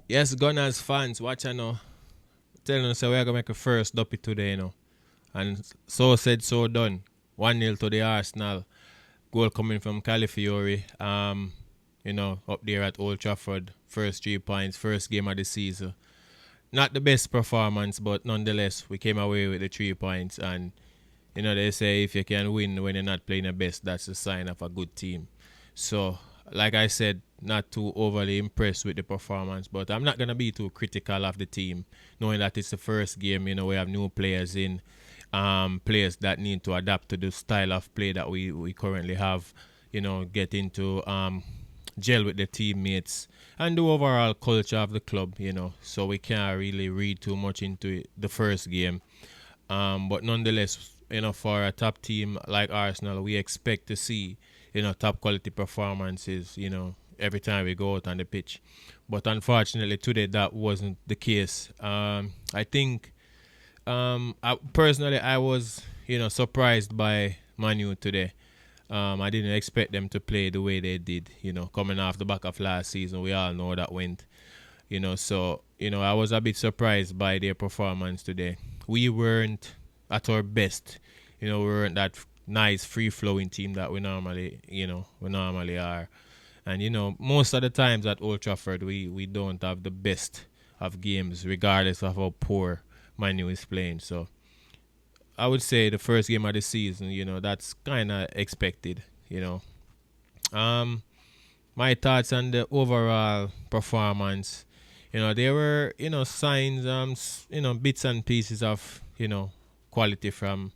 Yes, Gunners fans, watch I know. Telling us we're gonna make a first duppy today, And so said, so done. 1-0 to the Arsenal. Goal coming from Calafiori. Up there at Old Trafford. First 3 points, first game of the season. Not the best performance, but nonetheless, we came away with the 3 points. And they say if you can win when you're not playing the best, that's a sign of a good team. So, like I said, not too overly impressed with the performance, but I'm not gonna be too critical of the team, knowing that it's the first game. We have new players in, players that need to adapt to the style of play that we currently have. Get into gel with the teammates and the overall culture of the club. So we can't really read too much into it, the first game. But nonetheless, for a top team like Arsenal, we expect to see, top quality performances, every time we go out on the pitch. But unfortunately, today that wasn't the case. I think, personally, I was, surprised by Manu today. I didn't expect them to play the way they did, coming off the back of last season. We all know that went, so, I was a bit surprised by their performance today. We weren't at our best. We weren't that nice free flowing team that we normally are. And most of the times at Old Trafford we don't have the best of games regardless of how poor Manu is playing. So I would say the first game of the season, that's kinda expected, Um my thoughts on the overall performance. There were, signs, bits and pieces of, quality from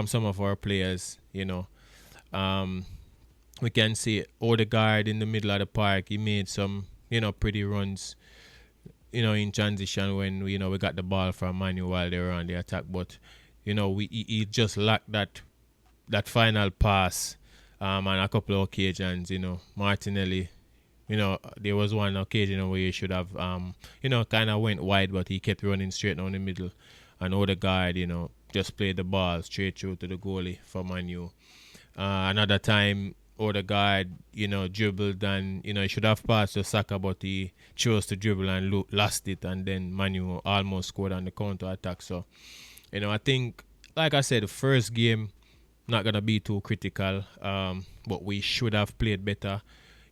some of our players. Um, we can see Odegaard in the middle of the park. He made some, pretty runs, in transition when we got the ball from Manu while they were on the attack. But he just lacked that final pass on a couple of occasions. Martinelli. There was one occasion where he should have, kind of went wide, but he kept running straight down the middle. And Odegaard, just played the ball straight through to the goalie for Manu. Another time, Odegaard, dribbled and, he should have passed to Saka, but he chose to dribble and lost it. And then Manu almost scored on the counter attack. So, I think, like I said, the first game, not going to be too critical, but we should have played better.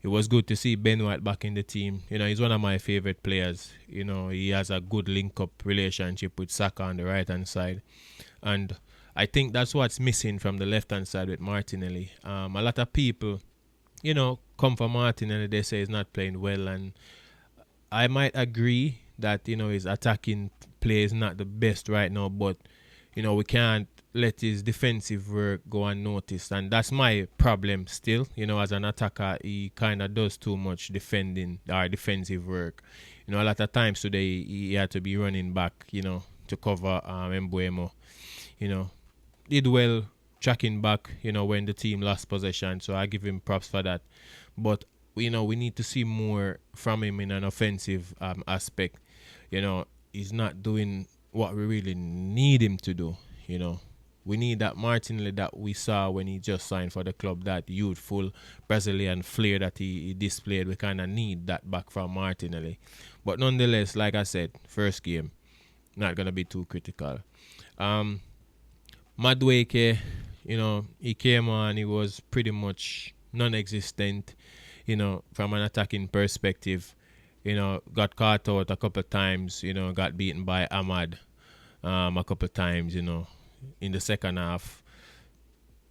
It was good to see Ben White back in the team. He's one of my favorite players. He has a good link-up relationship with Saka on the right-hand side. And I think that's what's missing from the left-hand side with Martinelli. A lot of people, come for Martinelli. They say he's not playing well. And I might agree that, his attacking play is not the best right now. But, we can't let his defensive work go unnoticed. And that's my problem still. As an attacker, he kind of does too much defending or defensive work. A lot of times today, he had to be running back, to cover Mbuemo. Did well tracking back, when the team lost possession. So I give him props for that. But, we need to see more from him in an offensive aspect. He's not doing what we really need him to do. We need that Martinelli that we saw when he just signed for the club, that youthful Brazilian flair that he displayed. We kind of need that back from Martinelli. But nonetheless, like I said, first game, not going to be too critical. Madueke, he came on, he was pretty much non-existent, from an attacking perspective. Got caught out a couple of times, got beaten by Ahmad a couple of times, in the second half.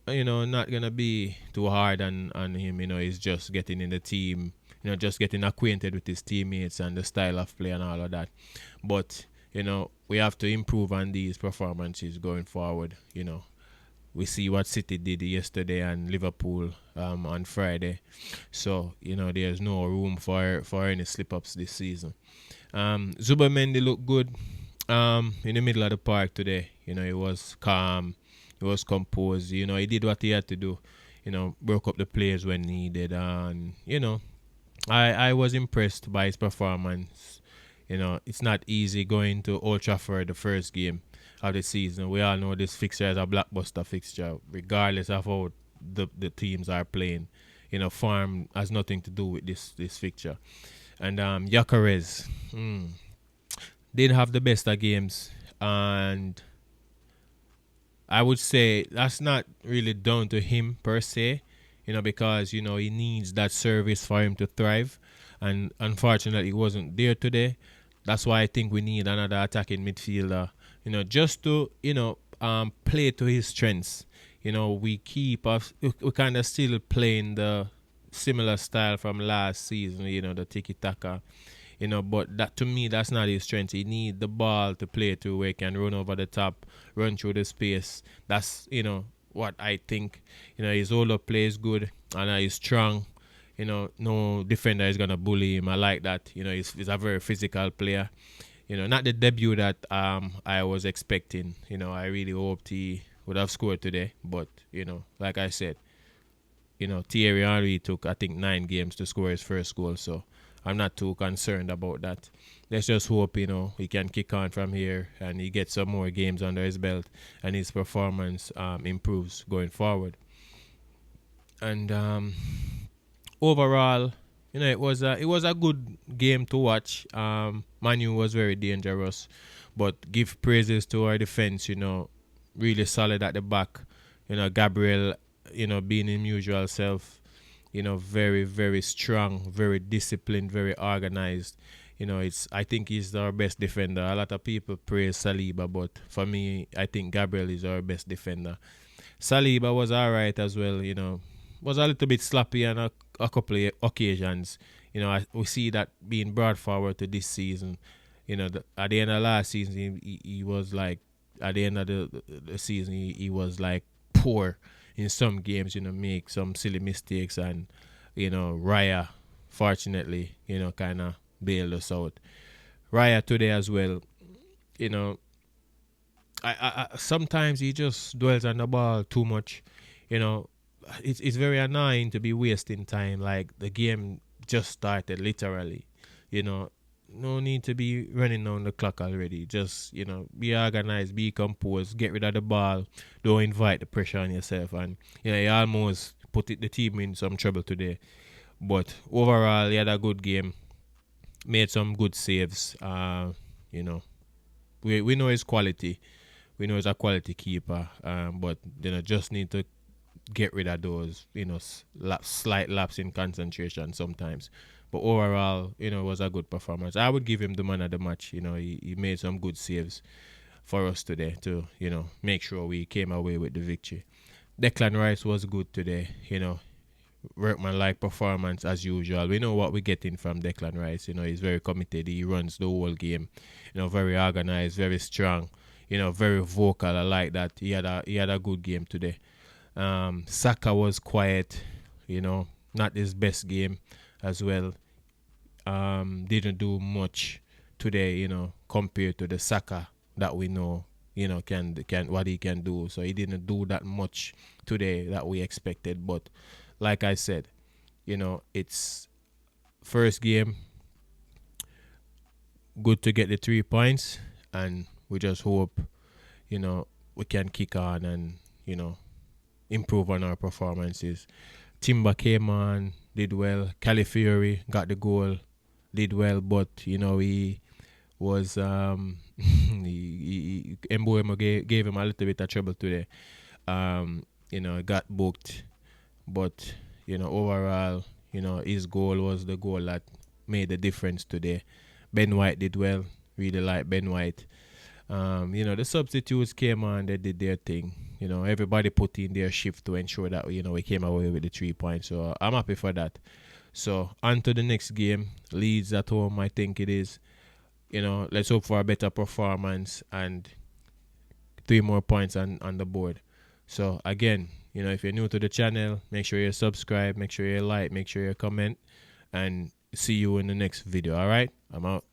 Not gonna be too hard on him. He's just getting in the team. Just getting acquainted with his teammates and the style of play and all of that. But we have to improve on these performances going forward. We see what City did yesterday and Liverpool on Friday. So there's no room for any slip ups this season. Zubamendi looked good in the middle of the park today. He was calm, he was composed. He did what he had to do. Broke up the players when needed, and I was impressed by his performance. It's not easy going to Old Trafford the first game of the season. We all know this fixture is a blockbuster fixture, regardless of how the teams are playing. Form has nothing to do with this fixture. And Gyökeres didn't have the best of games, and I would say that's not really down to him per se, because he needs that service for him to thrive, and unfortunately, he wasn't there today. That's why I think we need another attacking midfielder, just to play to his strengths. We kind of still playing the similar style from last season, the tiki taka. But that, to me, that's not his strength. He needs the ball to play to where he can run over the top, run through the space. That's what I think. His hold-up play is good and he's strong. No defender is gonna bully him. I like that. He's a very physical player. Not the debut that I was expecting. I really hoped he would have scored today, but like I said, Thierry Henry took, I think, 9 games to score his first goal, so I'm not too concerned about that. Let's just hope, he can kick on from here and he gets some more games under his belt and his performance improves going forward. And overall, it was a good game to watch. Manu was very dangerous, but give praises to our defense. Really solid at the back. Gabriel, being his usual self. Very, very strong, very disciplined, very organized. I think he's our best defender. A lot of people praise Saliba, but for me, I think Gabriel is our best defender. Saliba was alright as well. Was a little bit sloppy on a couple of occasions. We see that being brought forward to this season. At the end of last season, he was like, at the end of the season, he was like poor in some games, make some silly mistakes, and Raya, fortunately, kind of bailed us out. Raya today as well, I sometimes he just dwells on the ball too much. It's very annoying to be wasting time. Like, the game just started, literally. No need to be running down the clock already. Just, be organized, be composed, get rid of the ball. Don't invite the pressure on yourself. And, he almost put the team in some trouble today. But overall, he had a good game. Made some good saves. We know his quality. We know he's a quality keeper. But, just need to get rid of those, slight lapse in concentration sometimes. But overall, it was a good performance. I would give him the man of the match. He made some good saves for us today to, make sure we came away with the victory. Declan Rice was good today. Workman-like performance as usual. We know what we're getting from Declan Rice. He's very committed. He runs the whole game. Very organized, very strong. Very vocal. I like that. He had a good game today. Saka was quiet. Not his best game as well. Didn't do much today, compared to the Saka that we know, can what he can do. So he didn't do that much today that we expected. But like I said, it's first game. Good to get the 3 points, and we just hope, we can kick on and, improve on our performances. Timber came on, did well. Calafiori got the goal, did well, but he was Mbeumo gave him a little bit of trouble today. Got booked, but overall, his goal was the goal that made the difference today. Ben White did well. Really like Ben White. The substitutes came on, they did their thing. Everybody put in their shift to ensure that, we came away with the 3 points. So I'm happy for that. So on to the next game. Leeds at home, I think it is. Let's hope for a better performance and 3 more points on the board. So again, if you're new to the channel, make sure you subscribe, make sure you like, make sure you comment, and see you in the next video. All right? I'm out.